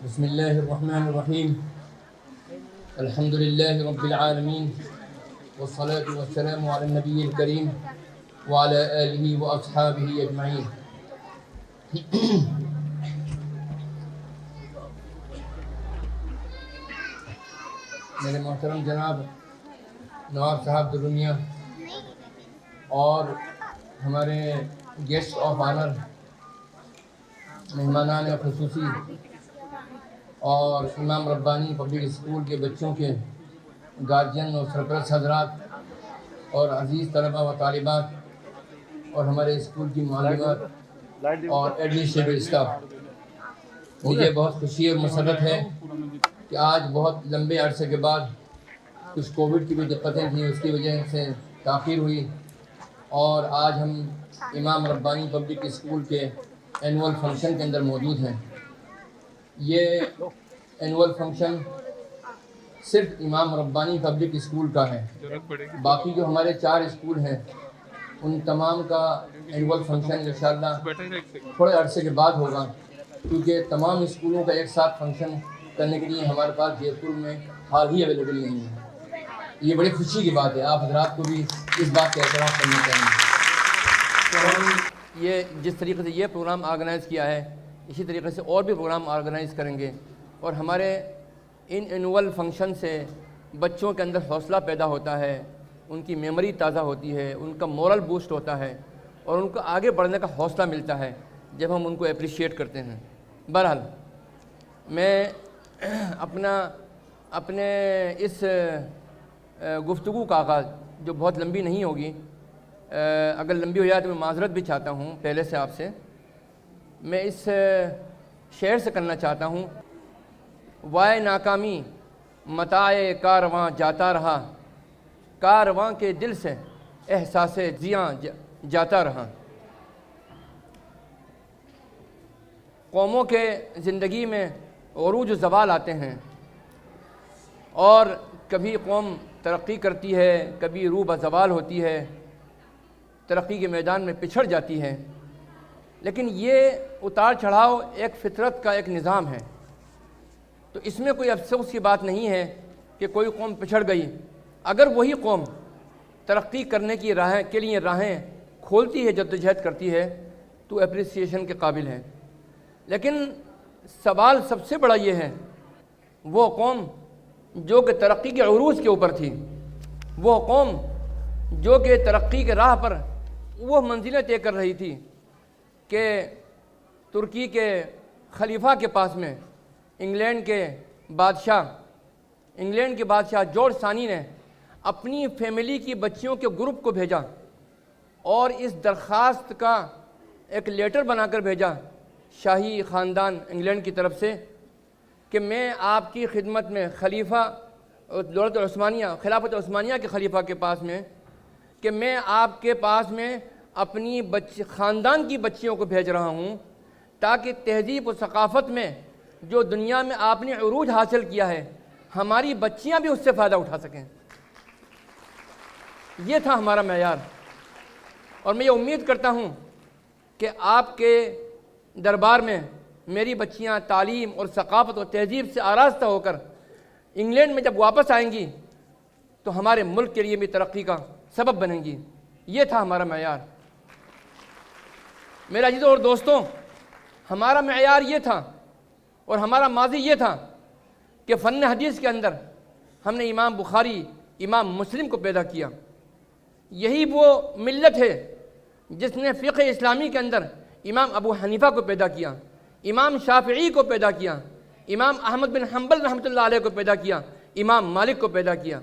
بسم الله الرحمن الرحيم. الحمد لله رب العالمين، والصلاة والسلام على النبي الكريم وعلى آله وأصحابه أجمعين. میرے محترم جناب نواب صاحب درمیہ اور ہمارے گیسٹ آف آنر، مہمانان خصوصی اور امام ربانی پبلک اسکول کے بچوں کے گارجین اور سرپرست حضرات اور عزیز طلبہ و طالبات اور ہمارے اسکول کی معلمات اور ایڈمنسٹریٹو اسٹاف، مجھے بہت خوشی اور مسرت ہے کہ آج بہت لمبے عرصے کے بعد کچھ کووڈ کی بھی دقتیں تھیں، اس کی وجہ سے تاخیر ہوئی، اور آج ہم امام ربانی پبلک اسکول کے اینول فنکشن کے اندر موجود ہیں۔ یہ اینول فنکشن صرف امام ربانی پبلک اسکول کا ہے، باقی جو ہمارے 4 اسکول ہیں ان تمام کا اینول فنکشن انشاءاللہ تھوڑے عرصے کے بعد ہوگا، کیونکہ تمام اسکولوں کا ایک ساتھ فنکشن کرنے کے لیے ہمارے پاس جے پور میں ہال ہی اویلیبل نہیں ہے۔ یہ بڑی خوشی کی بات ہے، آپ حضرات کو بھی اس بات کا اعتراف کرنا چاہیے۔ تو ہم یہ جس طریقے سے یہ پروگرام آرگنائز کیا ہے، اسی طریقے سے اور بھی پروگرام آرگنائز کریں گے، اور ہمارے ان اینول فنکشن سے بچوں کے اندر حوصلہ پیدا ہوتا ہے، ان کی میموری تازہ ہوتی ہے، ان کا مورل بوسٹ ہوتا ہے، اور ان کو آگے بڑھنے کا حوصلہ ملتا ہے جب ہم ان کو اپریشیٹ کرتے ہیں۔ بہرحال میں اپنے اس گفتگو کا آغاز، جو بہت لمبی نہیں ہوگی، اگر لمبی ہو جائے تو میں معذرت بھی چاہتا ہوں پہلے سے آپ سے، میں اس شعر سے کرنا چاہتا ہوں: وائے ناکامی متاع کارواں جاتا رہا، کارواں کے دل سے احساس زیاں جاتا رہا۔ قوموں کے زندگی میں عروج و زوال آتے ہیں، اور کبھی قوم ترقی کرتی ہے، کبھی روح بزوال ہوتی ہے، ترقی کے میدان میں پچھڑ جاتی ہے، لیکن یہ اتار چڑھاؤ ایک فطرت کا ایک نظام ہے، تو اس میں کوئی افسوس کی بات نہیں ہے کہ کوئی قوم پچھڑ گئی۔ اگر وہی قوم ترقی کرنے کی کے لیے راہیں کھولتی ہے، جدوجہد کرتی ہے، تو اپریسیشن کے قابل ہے۔ لیکن سوال سب سے بڑا یہ ہے، وہ قوم جو کہ ترقی کے عروج کے اوپر تھی، وہ قوم جو کہ ترقی کے راہ پر وہ منزلیں طے کر رہی تھی کہ ترکی کے خلیفہ کے پاس میں انگلینڈ کے بادشاہ جارج ثانی نے اپنی فیملی کی بچیوں کے گروپ کو بھیجا، اور اس درخواست کا ایک لیٹر بنا کر بھیجا شاہی خاندان انگلینڈ کی طرف سے کہ میں آپ کی خدمت میں خلافت عثمانیہ کے خلیفہ کے پاس میں، کہ میں آپ کے پاس میں اپنی خاندان کی بچیوں کو بھیج رہا ہوں، تاکہ تہذیب و ثقافت میں جو دنیا میں آپ نے عروج حاصل کیا ہے، ہماری بچیاں بھی اس سے فائدہ اٹھا سکیں۔ یہ تھا ہمارا معیار، اور میں یہ امید کرتا ہوں کہ آپ کے دربار میں میری بچیاں تعلیم اور ثقافت اور تہذیب سے آراستہ ہو کر انگلینڈ میں جب واپس آئیں گی تو ہمارے ملک کے لیے بھی ترقی کا سبب بنیں گی۔ یہ تھا ہمارا معیار۔ میرے عزیزوں اور دوستوں، ہمارا معیار یہ تھا اور ہمارا ماضی یہ تھا کہ فن حدیث کے اندر ہم نے امام بخاری، امام مسلم کو پیدا کیا۔ یہی وہ ملت ہے جس نے فقہ اسلامی کے اندر امام ابو حنیفہ کو پیدا کیا، امام شافعی کو پیدا کیا، امام احمد بن حنبل رحمۃ اللہ علیہ کو پیدا کیا، امام مالک کو پیدا کیا۔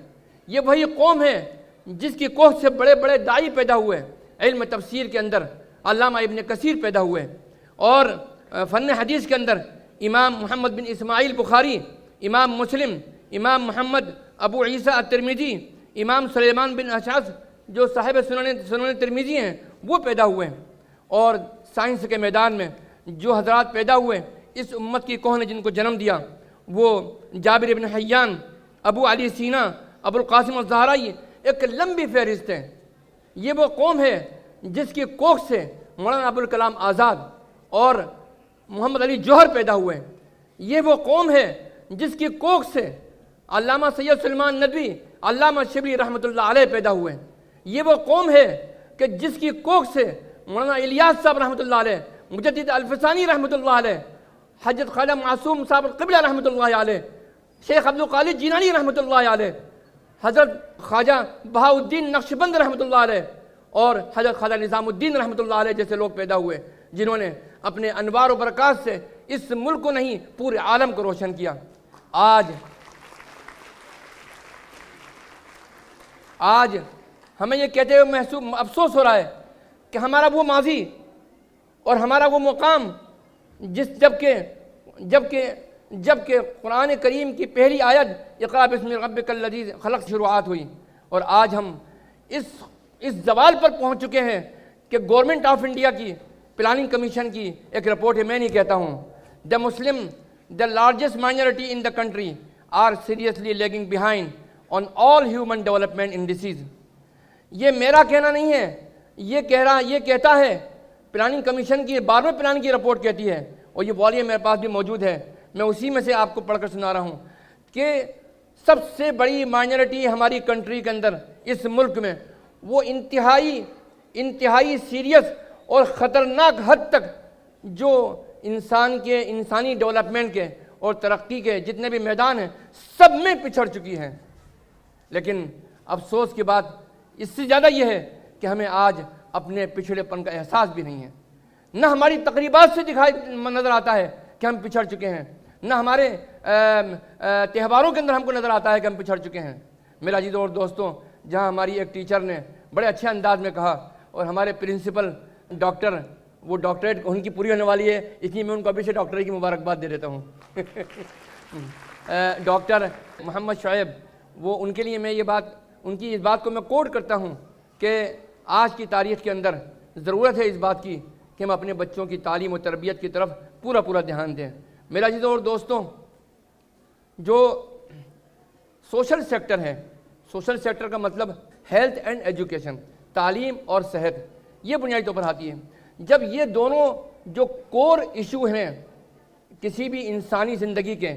یہ وہی قوم ہے جس کی کوکھ سے بڑے بڑے داعی پیدا ہوئے، علم تفسیر کے اندر علامہ ابن کثیر پیدا ہوئے، اور فن حدیث کے اندر امام محمد بن اسماعیل بخاری، امام مسلم، امام محمد ابو عیسیٰ الترمذی، امام سلیمان بن اشعث جو صاحب سنن ترمذی ہیں، وہ پیدا ہوئے۔ اور سائنس کے میدان میں جو حضرات پیدا ہوئے، اس امت کی کوہ نے جن کو جنم دیا، وہ جابر بن حیان، ابو علی سینا، ابو القاسم الزہرائی، ایک لمبی فہرست ہے۔ یہ وہ قوم ہے جس کی کوکھ سے مولانا ابوالکلام آزاد اور محمد علی جوہر پیدا ہوئے۔ یہ وہ قوم ہے جس کی کوکھ سے علامہ سید سلیمان ندوی، علامہ شبلی رحمۃ اللہ علیہ پیدا ہوئے ہیں۔ یہ وہ قوم ہے کہ جس کی کوکھ سے مولانا الیاس صاحب رحمۃ اللہ علیہ، مجدد الفسانی رحمۃ اللہ علیہ، حضرت خواجہ معصوم صاحب القبلہ رحمۃ اللہ علیہ، شیخ عبدالقادر جیلانی رحمۃ اللہ علیہ، حضرت خواجہ بہاؤالدین نقشبند رحمۃ اللہ علیہ، اور حضرت خواجہ نظام الدین رحمۃ اللہ علیہ جیسے لوگ پیدا ہوئے، جنہوں نے اپنے انوار و برکات سے اس ملک کو نہیں پورے عالم کو روشن کیا۔ آج ہمیں یہ کہتے ہوئے افسوس ہو رہا ہے کہ ہمارا وہ ماضی اور ہمارا وہ مقام جبکہ قرآن کریم کی پہلی آیت اقرأ بسم ربک الذی خلق شروعات ہوئی، اور آج ہم اس زوال پر پہنچ چکے ہیں کہ گورنمنٹ آف انڈیا کی پلاننگ کمیشن کی ایک رپورٹ ہے، میں نہیں کہتا ہوں، the Muslim the largest minority in the country are seriously lagging behind on all human development indices. یہ میرا کہنا نہیں ہے، یہ کہتا ہے پلاننگ کمیشن کی 12ویں پلان کی رپورٹ کہتی ہے، اور یہ والیوم میرے پاس بھی موجود ہے، میں اسی میں سے آپ کو پڑھ کر سنا رہا ہوں کہ سب سے بڑی مائنورٹی ہماری کنٹری کے اندر، اس ملک میں، وہ انتہائی سیریس اور خطرناک حد تک جو انسانی ڈیولپمنٹ کے اور ترقی کے جتنے بھی میدان ہیں سب میں پچھڑ چکی ہیں۔ لیکن افسوس کی بات اس سے زیادہ یہ ہے کہ ہمیں آج اپنے پچھڑے پن کا احساس بھی نہیں ہے، نہ ہماری تقریبات سے نظر آتا ہے کہ ہم پچھڑ چکے ہیں، نہ ہمارے تہواروں کے اندر ہم کو نظر آتا ہے کہ ہم پچھڑ چکے ہیں۔ میرا عزیزوں اور دوستوں، جہاں ہماری ایک ٹیچر نے بڑے اچھے انداز میں کہا، اور ہمارے پرنسپل ڈاکٹر، وہ ڈاکٹریٹ ان کی پوری ہونے والی ہے، اس لیے میں ان کو ابھی سے ڈاکٹری کی مبارکباد دے دیتا ہوں ڈاکٹر محمد شعیب، وہ ان کے لیے میں ان کی اس بات کو میں کوٹ کرتا ہوں کہ آج کی تاریخ کے اندر ضرورت ہے اس بات کی کہ ہم اپنے بچوں کی تعلیم و تربیت کی طرف پورا دھیان دیں۔ میرا عزیزوں اور دوستوں، جو سوشل سیکٹر ہے، سوشل سیکٹر کا مطلب ہیلتھ اینڈ ایجوکیشن، تعلیم اور صحت، یہ بنیادی طور پر آتی ہے۔ جب یہ دونوں جو کور ایشو ہیں کسی بھی انسانی زندگی کے،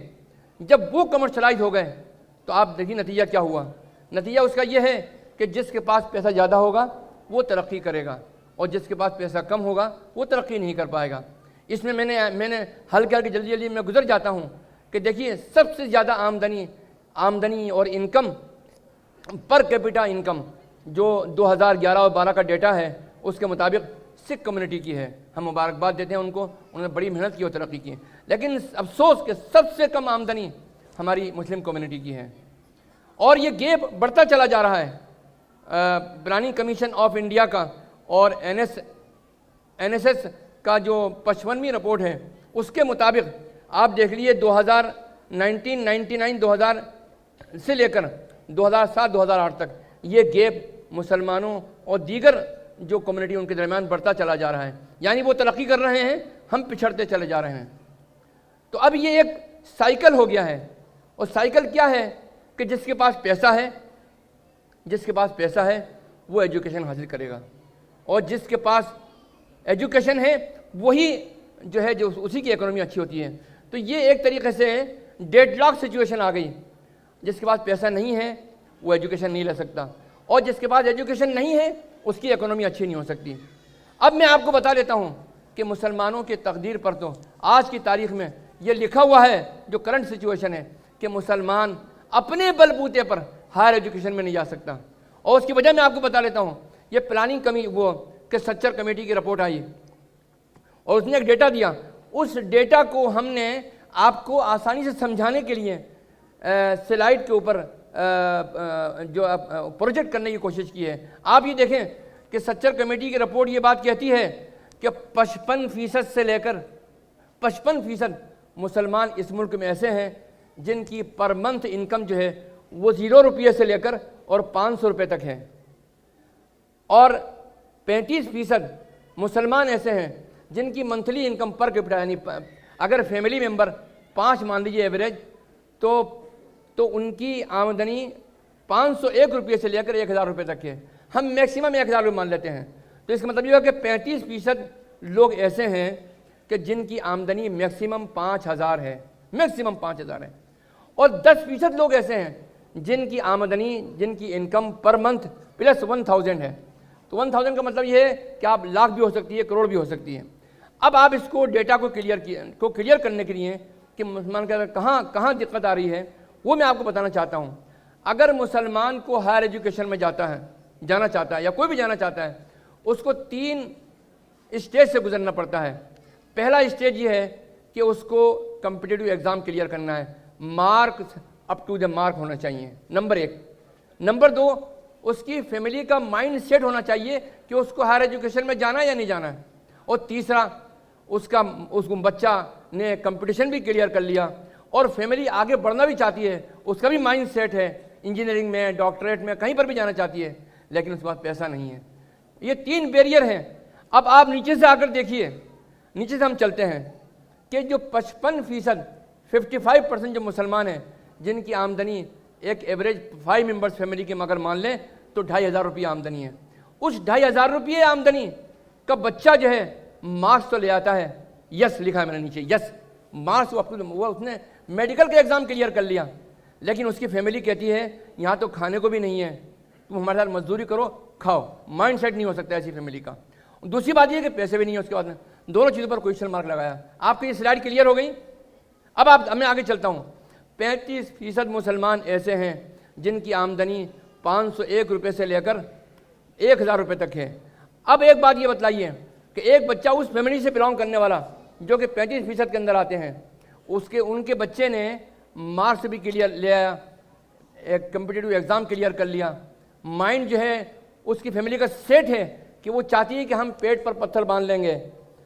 جب وہ کمرشلائز ہو گئے تو آپ دیکھیے نتیجہ کیا ہوا۔ نتیجہ اس کا یہ ہے کہ جس کے پاس پیسہ زیادہ ہوگا وہ ترقی کرے گا، اور جس کے پاس پیسہ کم ہوگا وہ ترقی نہیں کر پائے گا۔ اس میں میں نے ہلکے جلدی میں گزر جاتا ہوں کہ دیکھیے سب سے زیادہ آمدنی اور انکم، پر کیپٹا انکم، جو 2011 اور 12 کا ڈیٹا ہے اس کے مطابق سکھ کمیونٹی کی ہے۔ ہم مبارکباد دیتے ہیں ان کو، انہوں نے بڑی محنت کی اور ترقی کی، لیکن افسوس کہ سب سے کم آمدنی ہماری مسلم کمیونٹی کی ہے، اور یہ گیپ بڑھتا چلا جا رہا ہے۔ پلاننگ کمیشن آف انڈیا کا اور این ایس ایس کا جو 55ویں رپورٹ ہے اس کے مطابق آپ دیکھ لیے 2000 سے لے کر 2007-2008 تک یہ گیپ مسلمانوں اور دیگر جو کمیونٹی ان کے درمیان بڑھتا چلا جا رہا ہے، یعنی وہ ترقی کر رہے ہیں، ہم پچھڑتے چلے جا رہے ہیں۔ تو اب یہ ایک سائیکل ہو گیا ہے، اور سائیکل کیا ہے کہ جس کے پاس پیسہ ہے وہ ایجوکیشن حاصل کرے گا، اور جس کے پاس ایجوکیشن ہے وہی جو اسی کی اکنومی اچھی ہوتی ہے۔ تو یہ ایک طریقے سے ڈیڈ لاک سچویشن آ گئی، جس کے پاس پیسہ نہیں ہے وہ ایجوکیشن نہیں لے سکتا، اور جس کے پاس ایجوکیشن نہیں ہے اس کی اکنومی اچھی نہیں ہو سکتی۔ اب میں آپ کو بتا دیتا ہوں کہ مسلمانوں کی تقدیر پر تو آج کی تاریخ میں یہ لکھا ہوا ہے، جو کرنٹ سچویشن ہے، کہ مسلمان اپنے بل بوتے پر ہائر ایجوکیشن میں نہیں جا سکتا، اور اس کی وجہ میں آپ کو بتا لیتا ہوں۔ یہ پلاننگ سچر کمیٹی کی رپورٹ آئی اور اس نے ایک ڈیٹا دیا، اس ڈیٹا کو ہم نے آپ کو آسانی سے سمجھانے کے لیے سلائیڈ کے اوپر جو پروجیکٹ کرنے کی کوشش کی ہے۔ آپ یہ دیکھیں کہ سچر کمیٹی کی رپورٹ یہ بات کہتی ہے کہ 55% سے لے کر 55% مسلمان اس ملک میں ایسے ہیں جن کی پر منتھ انکم جو ہے وہ 0 روپیے سے لے کر اور 500 روپے تک ہے، اور 35% مسلمان ایسے ہیں جن کی منتھلی انکم پر کیپٹا، یعنی اگر فیملی ممبر 5 مان لیجیے ایوریج، تو ان کی آمدنی 501 روپے سے لے کر 1000 روپے تک ہے۔ ہم میکسیمم 1000 روپے مان لیتے ہیں، تو اس کا مطلب یہ ہے کہ 35% لوگ ایسے ہیں کہ جن کی آمدنی میکسیمم 5000 ہے، میکسیمم 5,000 ہیں. اور 10% لوگ ایسے ہیں جن کی آمدنی، جن کی انکم پر منتھ پلس 1,000 ہے. تو 1,000 کا مطلب یہ ہے کہ آپ لاکھ بھی ہو سکتی ہے، کروڑ بھی ہو سکتی ہے. اب آپ اس کو ڈیٹا کو کلیئر کرنے کے لیے کہ مسلمان کے اندر کہاں دقت آ رہی ہے وہ میں آپ کو بتانا چاہتا ہوں. اگر مسلمان کو ہائر ایجوکیشن میں جانا چاہتا ہے یا کوئی بھی جانا چاہتا ہے، اس کو 3 اسٹیج سے گزرنا پڑتا ہے. پہلا اسٹیج یہ ہے کہ اس کو کمپٹیٹیو ایگزام کلیئر کرنا ہے، marks up to the mark ہونا چاہیے، نمبر 1. نمبر 2، اس کی فیملی کا مائنڈ سیٹ ہونا چاہیے کہ اس کو ہائر ایجوکیشن میں جانا ہے یا نہیں جانا ہے. اور تیسرا، اس کو بچہ نے کمپٹیشن بھی کلیئر کر لیا اور فیملی آگے بڑھنا بھی چاہتی ہے، اس کا بھی مائنڈ سیٹ ہے انجینئرنگ میں، ڈاکٹریٹ میں، کہیں پر بھی جانا چاہتی ہے، لیکن اس کے پاس پیسہ نہیں ہے. یہ 3 بیریئر ہیں. اب آپ نیچے سے آ کر دیکھیے، نیچے سے ہم چلتے ہیں کہ جو 55%، 55% جو مسلمان ہیں جن کی آمدنی ایک ایوریج 5 ممبرس فیملی کے مگر مان لیں تو 2,500 روپیہ آمدنی ہے. اس 2,500 روپیے آمدنی کا بچہ جو ہے مارکس تو لے آتا ہے، یس لکھا ہے میں نے نیچے، یس مارکس وہ اس نے میڈیکل کا ایگزام کلیئر کر لیا، لیکن اس کی فیملی کہتی ہے یہاں تو کھانے کو بھی نہیں ہے، تم ہمارے ساتھ مزدوری کرو کھاؤ. مائنڈ سیٹ نہیں ہو سکتا ایسی فیملی کا. دوسری بات یہ ہے کہ پیسے بھی نہیں ہیں. اس کے بعد دونوں چیزوں پر کوئسچن مارک لگایا. آپ کی یہ سلائڈ کلیئر ہو گئی. اب میں آگے چلتا ہوں. 35% مسلمان ایسے ہیں جن کی آمدنی 501 روپے سے لے کر 1,000 روپے تک ہے. اب ایک بات یہ بتلائیے کہ ایک بچہ اس فیملی سے بلانگ کرنے والا جو کہ 35% کے اندر آتے ہیں، ان کے بچے نے مارکس بھی کلیئر لے آیا، ایک کمپٹیٹیو ایگزام کلیئر کر لیا، مائنڈ جو ہے اس کی فیملی کا سیٹ ہے کہ وہ چاہتی ہے کہ ہم پیٹ پر پتھر باندھ لیں گے،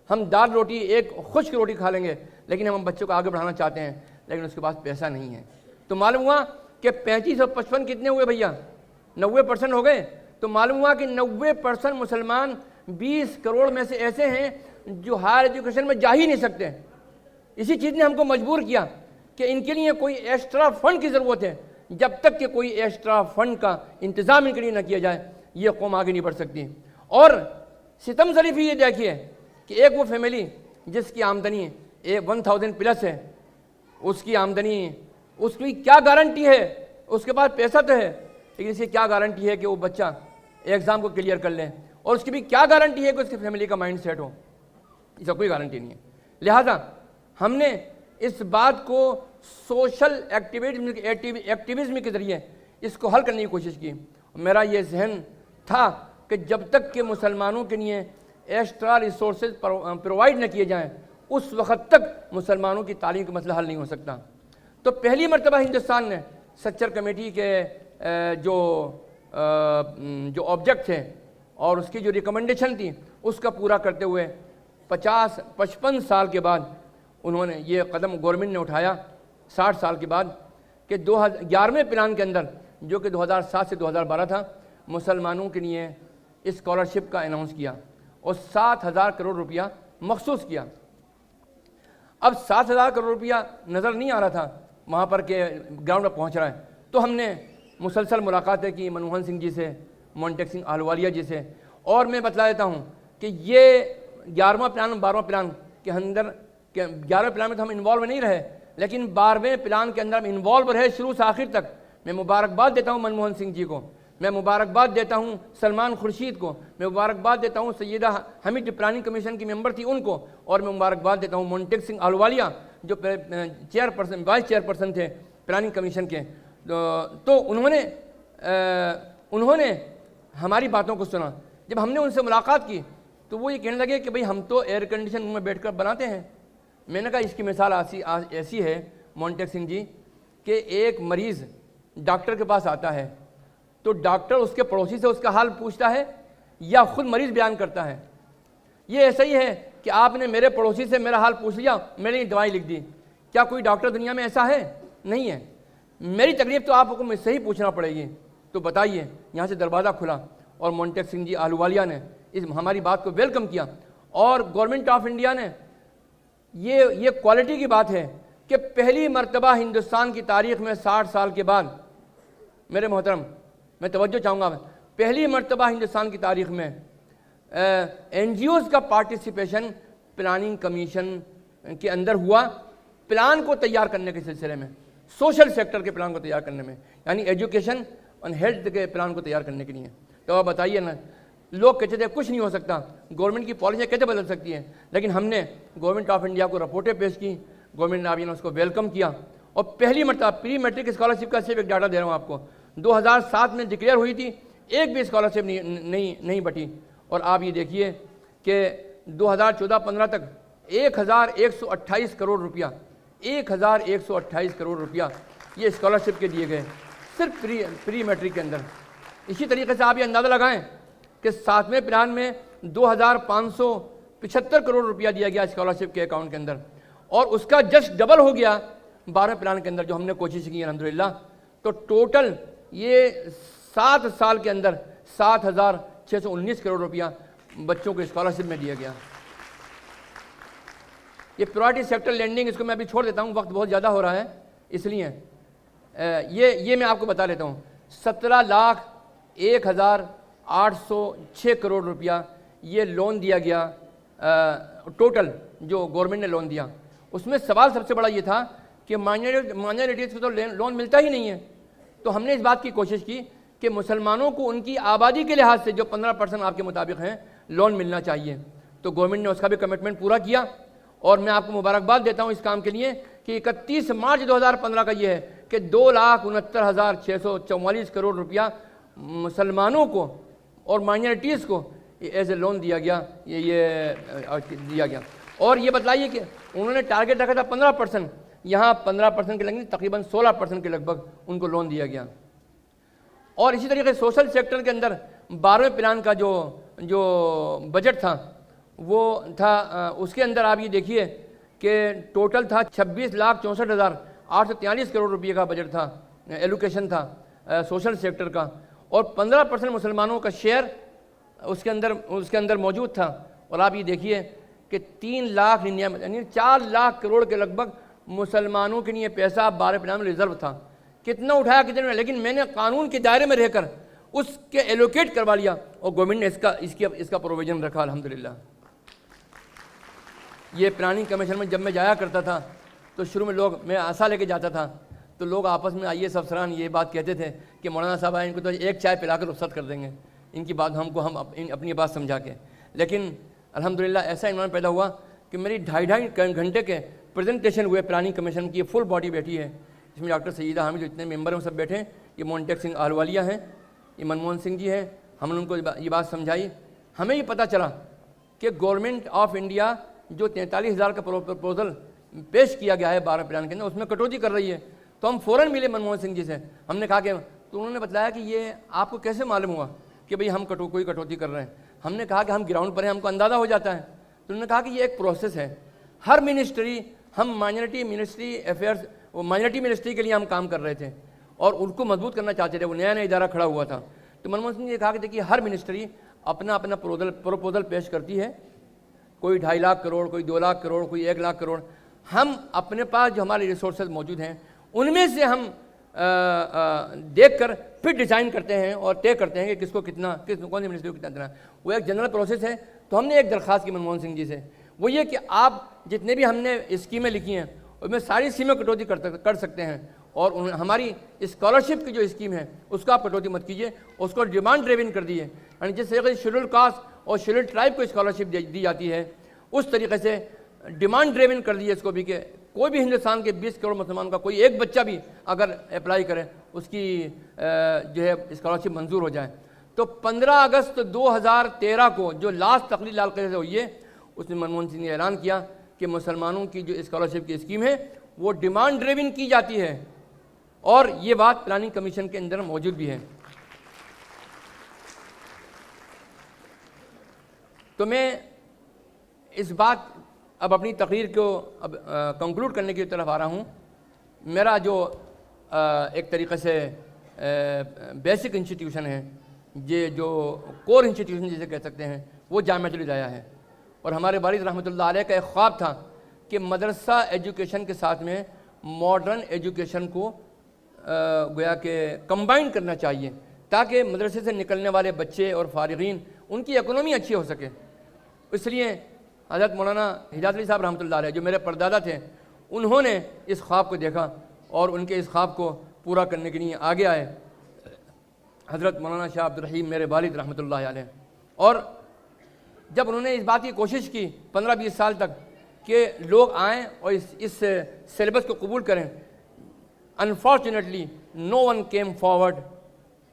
ہم دال روٹی ایک خشک روٹی کھا لیں گے، لیکن ہم بچوں کو آگے بڑھانا چاہتے ہیں، لیکن اس کے پاس پیسہ نہیں ہے. تو معلوم ہوا کہ 35 اور 55 کتنے ہوئے بھیا؟ 90% ہو گئے. تو معلوم ہوا کہ 90% مسلمان 20 کروڑ میں سے ایسے ہیں جو ہائر ایجوکیشن میں جا ہی نہیں سکتے. اسی چیز نے ہم کو مجبور کیا کہ ان کے لیے کوئی ایکسٹرا فنڈ کی ضرورت ہے. جب تک کہ کوئی ایکسٹرا فنڈ کا انتظام ان کے لیے نہ کیا جائے یہ قوم آگے نہیں بڑھ سکتی. اور ستم ظریفی یہ دیکھیے کہ ایک وہ فیملی جس کی آمدنی 1,000 پلس ہے، اس کی آمدنی، اس کی کیا گارنٹی ہے؟ اس کے پاس پیسہ تو ہے لیکن اس کی کیا گارنٹی ہے کہ وہ بچہ ایگزام کو کلیئر کر لیں؟ اور اس کی بھی کیا گارنٹی ہے کہ اس کی فیملی کا مائنڈ سیٹ ہو؟ اس کا کوئی گارنٹی نہیں ہے. لہٰذا ہم نے اس بات کو سوشل ایکٹیویزم کے ذریعے اس کو حل کرنے کی کوشش کی. میرا یہ ذہن تھا کہ جب تک کہ مسلمانوں کے لیے ایکسٹرا ریسورسز پرووائڈ نہ کیے جائیں اس وقت تک مسلمانوں کی تعلیم کا مسئلہ حل نہیں ہو سکتا. تو پہلی مرتبہ ہندوستان نے سچر کمیٹی کے جو آبجیکٹ تھے اور اس کی جو ریکمنڈیشن تھی اس کا پورا کرتے ہوئے 55 سال کے بعد انہوں نے یہ قدم گورنمنٹ نے اٹھایا 60 سال کے بعد کہ 11ویں پلان کے اندر جو کہ 2007 سے 2012 تھا مسلمانوں کے لیے اسکالرشپ کا اناؤنس کیا اور 7,000 کروڑ روپیہ مخصوص کیا. اب 7,000 کروڑ روپیہ نظر نہیں آ رہا تھا وہاں پر کہ گراؤنڈ پر پہنچ رہا ہے. تو ہم نے مسلسل ملاقاتیں کی منموہن سنگھ جی سے، مونٹیک سنگھ اہلووالیہ جی سے، اور میں بتلا دیتا ہوں کہ یہ 11واں پلان 12واں پلان کے اندر 11ویں پلان میں تو ہم انوالو نہیں رہے لیکن 12ویں پلان کے اندر ہم انوالو رہے شروع سے آخر تک. میں مبارکباد دیتا ہوں منموہن سنگھ جی کو، میں مبارکباد دیتا ہوں سلمان خورشید کو، میں مبارکباد دیتا ہوں سیدہ حمید پلاننگ کمیشن کی ممبر تھی ان کو، اور میں مبارکباد دیتا ہوں مونٹیک سنگھ اہلووالیہ جو وائس چیئرپرسن تھے پلاننگ کمیشن کے. تو انہوں نے ہماری باتوں کو سنا. جب ہم نے ان سے ملاقات کی تو وہ یہ کہنے لگے کہ بھئی ہم تو ایئر کنڈیشن روم میں بیٹھ کر بناتے ہیں. میں نے کہا اس کی مثال ایسی ہے مونٹیک سنگھ جی کہ ایک مریض ڈاکٹر کے پاس آتا ہے تو ڈاکٹر اس کے پڑوسی سے اس کا حال پوچھتا ہے یا خود مریض بیان کرتا ہے. یہ ایسا ہی ہے کہ آپ نے میرے پڑوسی سے میرا حال پوچھ لیا، میرے لیے دوائی لکھ دی. کیا کوئی ڈاکٹر دنیا میں ایسا ہے؟ نہیں ہے. میری تکلیف تو آپ کو مجھ سے ہی پوچھنا پڑے گی. تو بتائیے، یہاں سے دروازہ کھلا اور مونٹیک سنگھ جی اہلووالیہ نے ہماری بات کو ویلکم کیا. اور گورنمنٹ آف انڈیا نے یہ کوالٹی کی بات ہے کہ پہلی مرتبہ ہندوستان کی تاریخ میں 60 سال کے بعد، میرے محترم میں توجہ چاہوں گا، پہلی مرتبہ ہندوستان کی تاریخ میں این جی اوز کا پارٹیسپیشن پلاننگ کمیشن کے اندر ہوا پلان کو تیار کرنے کے سلسلے میں، سوشل سیکٹر کے پلان کو تیار کرنے میں، یعنی ایجوکیشن اور ہیلتھ کے پلان کو تیار کرنے کے لیے. تو آپ بتائیے نا، لوگ کہتے تھے کچھ نہیں ہو سکتا، گورنمنٹ کی پالیسیاں کیسے بدل سکتی ہیں، لیکن ہم نے گورنمنٹ آف انڈیا کو رپورٹیں پیش کی، گورنمنٹ نے اس کو ویلکم کیا. اور پہلی مرتبہ پری میٹرک اسکالرشپ کا صرف ایک ڈاٹا دے رہا ہوں آپ کو، 2007 میں ڈکلیئر ہوئی تھی، ایک بھی اسکالرشپ نہیں بٹی. اور آپ یہ دیکھیے کہ 2014-15 تک 1128 کروڑ روپیہ 1128 کروڑ روپیہ یہ اسکالرشپ کے دیے گئے صرف پری میٹرک کے اندر. اسی طریقے سے آپ یہ اندازہ لگائیں کہ 7ویں پلان میں 2575 کروڑ روپیہ دیا گیا اسکالرشپ کے اکاؤنٹ کے اندر، اور اس کا جسٹ ڈبل ہو گیا 12ویں پلان کے اندر جو ہم نے کوشش کی الحمدللہ. تو ٹوٹل یہ 7 سال کے اندر 7619 کروڑ روپیہ بچوں کو اسکالرشپ میں دیا گیا. یہ پرائیورٹی سیکٹر لینڈنگ، اس کو میں ابھی چھوڑ دیتا ہوں، وقت بہت زیادہ ہو رہا ہے اس لیے یہ میں آپ کو بتا لیتا ہوں. 17,01,806 کروڑ روپیہ یہ لون دیا گیا ٹوٹل جو گورنمنٹ نے لون دیا. اس میں سوال سب سے بڑا یہ تھا کہ مائنرٹیز کو تو لون ملتا ہی نہیں ہے. تو ہم نے اس بات کی کوشش کی کہ مسلمانوں کو ان کی آبادی کے لحاظ سے جو 15% آپ کے مطابق ہیں لون ملنا چاہیے. تو گورنمنٹ نے اس کا بھی کمٹمنٹ پورا کیا، اور میں آپ کو مبارکباد دیتا ہوں اس کام کے لیے کہ 31 مارچ 2015 کا یہ ہے کہ 2,69,644 کروڑ روپیہ مسلمانوں کو اور مائنرٹیز کو ایز اے لون دیا گیا. یہ دیا گیا. اور یہ بتلائیے کہ انہوں نے ٹارگیٹ رکھا تھا 15%، یہاں 15% کے لگ بھگ تقریباً 16% کے لگ بھگ ان کو لون دیا گیا. اور اسی طریقے سوشل سیکٹر کے اندر 12ویں پلان کا جو بجٹ تھا وہ تھا، اس کے اندر آپ یہ دیکھیے کہ ٹوٹل تھا 26,64,843 کروڑ روپے کا بجٹ تھا، ایلوکیشن تھا سوشل سیکٹر کا، اور 15% مسلمانوں کا شیئر اس کے اندر موجود تھا. اور آپ یہ دیکھیے کہ 3,99,000 یعنی 4 لاکھ کروڑ کے لگ بھگ مسلمانوں کے لیے پیسہ 12 پلان میں ریزرو تھا. کتنا اٹھایا کتنے میں، لیکن میں نے قانون کے دائرے میں رہ کر اس کے ایلوکیٹ کروا لیا، اور گورنمنٹ نے اس کا پروویژن رکھا الحمدللہ. یہ پلاننگ کمیشن میں جب میں جایا کرتا تھا تو شروع میں میں آسا لے کے جاتا تھا تو لوگ آپس میں آئیے افسران یہ بات کہتے تھے کہ مولانا صاحب آئے ان کو تو ایک چائے پلا کر رخصت کر دیں گے، ان کی بات ہم اپنی بات سمجھا کے. لیکن الحمدللہ ایسا انوائرمنٹ پیدا ہوا کہ میری 2.5 گھنٹے کے پریزنٹیشن ہوئے پلاننگ کمیشن کی. فل باڈی بیٹھی ہے، اس میں ڈاکٹر سیدہ حامد جو اتنے ممبر ہیں وہ سب بیٹھے ہیں، یہ مونٹیک سنگھ آہلوالیہ ہیں، یہ منموہن سنگھ جی ہیں. ہم نے ان کو یہ بات سمجھائی. ہمیں یہ پتہ چلا کہ گورنمنٹ آف انڈیا جو 43,000 کا پروپوزل پیش کیا گیا ہے 12 پلان کے اندر، اس میں کٹوتی کر رہی ہے. تو ہم فوراً ملے منموہن سنگھ جی سے، ہم نے کہا کہ تو انہوں نے بتلایا کہ یہ آپ کو کیسے معلوم ہوا کہ بھئی ہم کوئی کٹوتی کر رہے ہیں. ہم نے کہا کہ ہم گراؤنڈ پر ہیں، ہم کو اندازہ ہو جاتا ہے. تو انہوں نے کہا کہ یہ ایک پروسیس ہے، ہر منسٹری، ہم minority ministry affairs minority ministry کے لیے ہم کام کر رہے تھے اور ان کو مضبوط کرنا چاہتے تھے، وہ نیا ادارہ کھڑا ہوا تھا. تو منموہن سنگھ نے کہا کہ دیکھیے ہر منسٹری اپنا پروپوزل پیش کرتی ہے، کوئی 2.5 لاکھ کروڑ، کوئی 2 لاکھ کروڑ، کوئی 1 لاکھ کروڑ. ہم اپنے پاس جو ہمارے ریسورسز موجود ہیں ان میں سے ہم دیکھ کر پھر ڈیزائن کرتے ہیں اور طے کرتے ہیں کہ کس کو کتنا، کون سی منسٹری کو کتنا دینا. وہ ایک جنرل پروسیس ہے. تو ہم نے ایک درخواست کی منموہن سنگھ جی سے، وہ یہ کہ آپ جتنے بھی ہم نے اسکیمیں لکھی ہیں اس میں ساری اسکیمیں کٹوتی کر سکتے ہیں، اور ہماری اسکالرشپ کی جو اسکیم ہے اس کو آپ کٹوتی مت کیجیے، اس کو ڈیمانڈ ڈریون کر دیے. یعنی جس طریقے سے شیڈول کاسٹ اور شیڈول ٹرائب کو اسکالرشپ دی جاتی ہے اس طریقے سے ڈیمانڈ ڈریون کر دیے اس کو بھی، کہ کوئی بھی ہندوستان کے 20 کروڑ مسلمانوں کا کوئی ایک بچہ بھی اگر اپلائی کرے اس کی جو ہے اسکالرشپ منظور ہو جائے. تو 15 اگست 2013 کو جو لاسٹ تقریر لال قلعے سے ہوئی ہے اس میں منموہن سنگھ نے اعلان کیا کہ مسلمانوں کی جو اسکالرشپ کی اسکیم ہے وہ ڈیمانڈ ڈریون کی جاتی ہے، اور یہ بات پلاننگ کمیشن کے اندر موجود بھی ہے. تو میں اس بات اب اپنی تقریر کو اب کنکلوڈ کرنے کی طرف آ رہا ہوں. میرا جو ایک طریقے سے بیسک انسٹیٹیوشن ہے، یہ جو کور انسٹیٹیوشن جسے کہہ سکتے ہیں، وہ جامعۃ الہدایہ ہے. اور ہمارے والد رحمۃ اللہ علیہ کا ایک خواب تھا کہ مدرسہ ایجوکیشن کے ساتھ میں ماڈرن ایجوکیشن کو گویا کہ کمبائن کرنا چاہیے تاکہ مدرسے سے نکلنے والے بچے اور فارغین ان کی اکنومی اچھی ہو سکے. اس لیے حضرت مولانا حجاز علی صاحب رحمۃ اللہ علیہ جو میرے پردادا تھے، انہوں نے اس خواب کو دیکھا اور ان کے اس خواب کو پورا کرنے کے لیے آگے آئے حضرت مولانا شاہ عبد الرحیم میرے والد رحمۃ اللہ علیہ. اور جب انہوں نے اس بات کی کوشش کی 15-20 سال تک کہ لوگ آئیں اور اس سلیبس کو قبول کریں, unfortunately no one came forward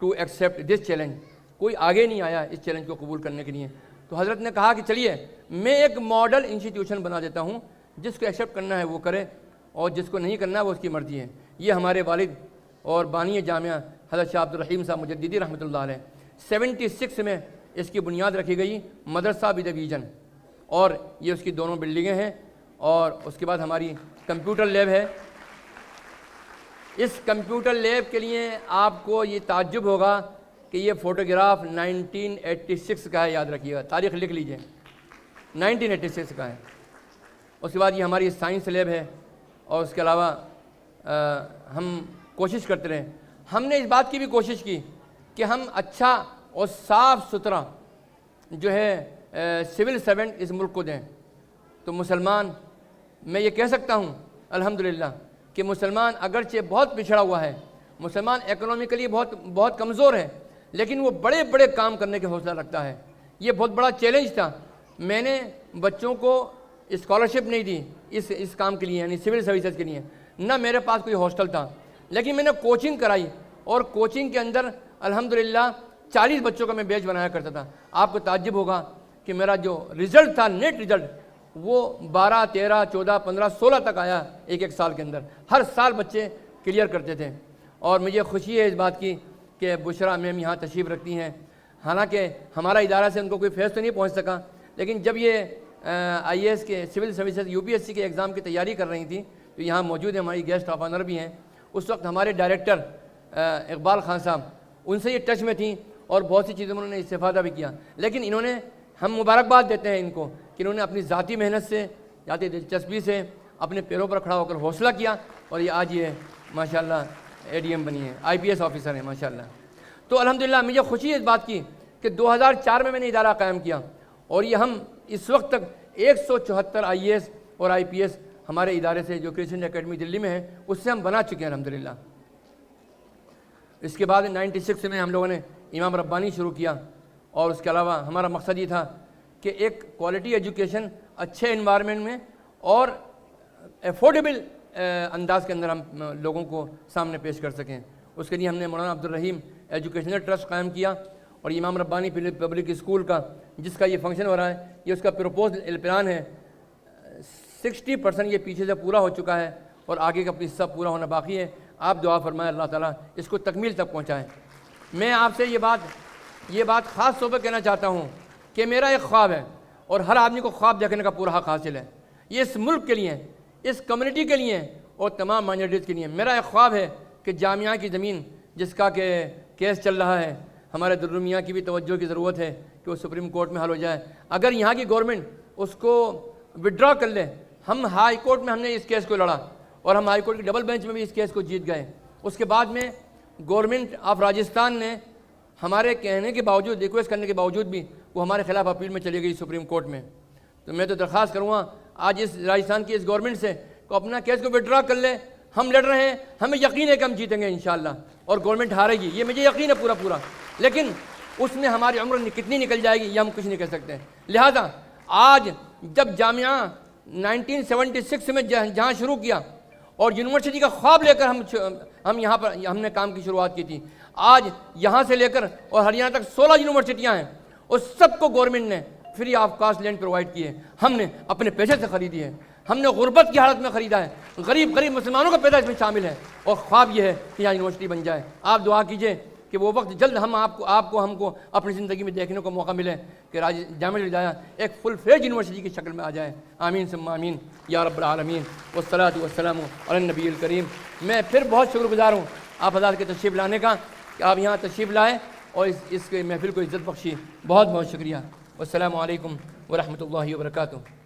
to accept this challenge. کوئی آگے نہیں آیا اس چیلنج کو قبول کرنے کے لیے. تو حضرت نے کہا کہ چلیے میں ایک ماڈل انسٹیٹیوشن بنا دیتا ہوں, جس کو ایکسیپٹ کرنا ہے وہ کرے اور جس کو نہیں کرنا ہے وہ اس کی مرضی ہے. یہ ہمارے والد اور بانی جامعہ حضرت شاہ عبد الرحیم صاحب مجددی رحمۃ اللہ علیہ 76 میں اس کی بنیاد رکھی گئی, مدرسہ ود ویژن, اور یہ اس کی دونوں بلڈنگیں ہیں. اور اس کے بعد ہماری کمپیوٹر لیب ہے. اس کمپیوٹر لیب کے لیے آپ کو یہ تعجب ہوگا کہ یہ فوٹوگراف 1986 کا ہے, یاد رکھیے گا, تاریخ لکھ لیجئے 1986 کا ہے. اس کے بعد یہ ہماری سائنس لیب ہے. اور اس کے علاوہ ہم کوشش کرتے رہے, ہم نے اس بات کی بھی کوشش کی کہ ہم اچھا اور صاف ستھرا جو ہے سول سرونٹ اس ملک کو دیں. تو مسلمان, میں یہ کہہ سکتا ہوں الحمدللہ کہ مسلمان اگرچہ بہت پچھڑا ہوا ہے, مسلمان اکنومیکلی بہت کمزور ہے, لیکن وہ بڑے بڑے کام کرنے کے حوصلہ رکھتا ہے. یہ بہت بڑا چیلنج تھا. میں نے بچوں کو اسکالرشپ نہیں دی اس کام کے لیے, یعنی سول سروسز کے لیے, نہ میرے پاس کوئی ہاسٹل تھا, لیکن میں نے کوچنگ کرائی اور کوچنگ کے اندر الحمدللہ 40 بچوں کا میں بیچ بنایا کرتا تھا. آپ کو تعجب ہوگا کہ میرا جو رزلٹ تھا, نیٹ رزلٹ, وہ 12, 13, 14, 15, 16 تک آیا ایک سال کے اندر. ہر سال بچے کلیئر کرتے تھے. اور مجھے خوشی ہے اس بات کی کہ بشرا میم یہاں تشریف رکھتی ہیں. حالانکہ ہمارا ادارہ سے ان کو کوئی فیض تو نہیں پہنچ سکا, لیکن جب یہ IAS کے سول سروسز UPSC کے ایگزام کی تیاری کر رہی تھیں تو یہاں موجود ہیں, ہماری گیسٹ آف آنر بھی ہیں. اس وقت ہمارے ڈائریکٹر اقبال خان صاحب ان سے یہ ٹچ میں تھیں اور بہت سی چیزوں میں انہوں نے استفادہ بھی کیا. لیکن انہوں نے, ہم مبارکباد دیتے ہیں ان کو کہ انہوں نے اپنی ذاتی محنت سے, ذاتی دلچسپی سے اپنے پیروں پر کھڑا ہو کر حوصلہ کیا, اور یہ آج یہ ماشاءاللہ ADM بنی ہے, IPS آفیسر ہیں ماشاءاللہ. تو الحمدللہ مجھے خوشی ہے اس بات کی کہ 2004 میں نے ادارہ قائم کیا, اور یہ ہم اس وقت تک 174 IAS اور IPS ہمارے ادارے سے جو کرسچن اکیڈمی دلی میں ہے اس سے ہم بنا چکے ہیں الحمدللہ. اس کے بعد 96 میں ہم لوگوں نے امام ربانی شروع کیا, اور اس کے علاوہ ہمارا مقصد یہ تھا کہ ایک کوالٹی ایجوکیشن اچھے انوائرمنٹ میں اور افورڈیبل انداز کے اندر ہم لوگوں کو سامنے پیش کر سکیں. اس کے لیے ہم نے مولانا عبد الرحیم ایجوکیشنل ٹرسٹ قائم کیا, اور امام ربانی پبلک اسکول کا جس کا یہ فنکشن ہو رہا ہے, یہ اس کا پروپوز پلان ہے. 60% یہ پیچھے سے پورا ہو چکا ہے اور آگے کا حصہ پورا ہونا باقی ہے. آپ دعا فرمائیں اللہ تعالیٰ اس کو تکمیل تک پہنچائیں. میں آپ سے یہ بات خاص طور پر کہنا چاہتا ہوں کہ میرا ایک خواب ہے, اور ہر آدمی کو خواب دیکھنے کا پورا حق حاصل ہے. یہ اس ملک کے لیے, اس کمیونٹی کے لیے اور تمام مائنورٹیز کے لیے میرا ایک خواب ہے کہ جامعہ کی زمین جس کا کہ کیس چل رہا ہے, ہمارے درمیاں کی بھی توجہ کی ضرورت ہے کہ وہ سپریم کورٹ میں حل ہو جائے. اگر یہاں کی گورنمنٹ اس کو وڈرا کر لے, ہم ہائی کورٹ میں ہم نے اس کیس کو لڑا اور ہم ہائی کورٹ کی ڈبل بینچ میں بھی اس کیس کو جیت گئے. اس کے بعد میں گورنمنٹ آف راجستھان نے ہمارے کہنے کے باوجود, ریکویسٹ کرنے کے باوجود بھی وہ ہمارے خلاف اپیل میں چلی گئی سپریم کورٹ میں. تو میں تو درخواست کروں گا آج اس راجستھان کی اس گورنمنٹ سے کہ اپنا کیس کو وڈرا کر لے. ہم لڑ رہے ہیں, ہمیں یقین ہے کہ ہم جیتیں گے انشاءاللہ, اور گورنمنٹ ہارے گی, یہ مجھے یقین ہے پورا. لیکن اس میں ہماری عمر کتنی نکل جائے گی یہ ہم کچھ نہیں کہہ سکتے. لہذا آج جب جامعہ 1976 میں جہاں شروع کیا اور یونیورسٹی کا خواب لے کر ہم یہاں پر ہم نے کام کی شروعات کی تھی, آج یہاں سے لے کر اور ہریانہ تک 16 یونیورسٹیاں ہیں, اور سب کو گورنمنٹ نے free of cost land provide کی ہے. ہم نے اپنے پیسے سے خریدی ہے, ہم نے غربت کی حالت میں خریدا ہے, غریب مسلمانوں کا پیسہ اس میں شامل ہے, اور خواب یہ ہے کہ یہاں یونیورسٹی بن جائے. آپ دعا کیجئے کہ وہ وقت جلد ہم ہم کو اپنی زندگی میں دیکھنے کو موقع ملے کہ جامعہ الہدایہ ایک فل فلیج یونیورسٹی کی شکل میں آ جائے. آمین ثم آمین یا رب العالمین, والصلاۃ والسلام علی النبی الکریم. میں پھر بہت شکر گزار ہوں آپ حضرات کے تشریف لانے کا, کہ آپ یہاں تشریف لائے اور اس محفل کو عزت بخشی. بہت بہت شکریہ. والسلام علیکم ورحمۃ اللہ وبرکاتہ.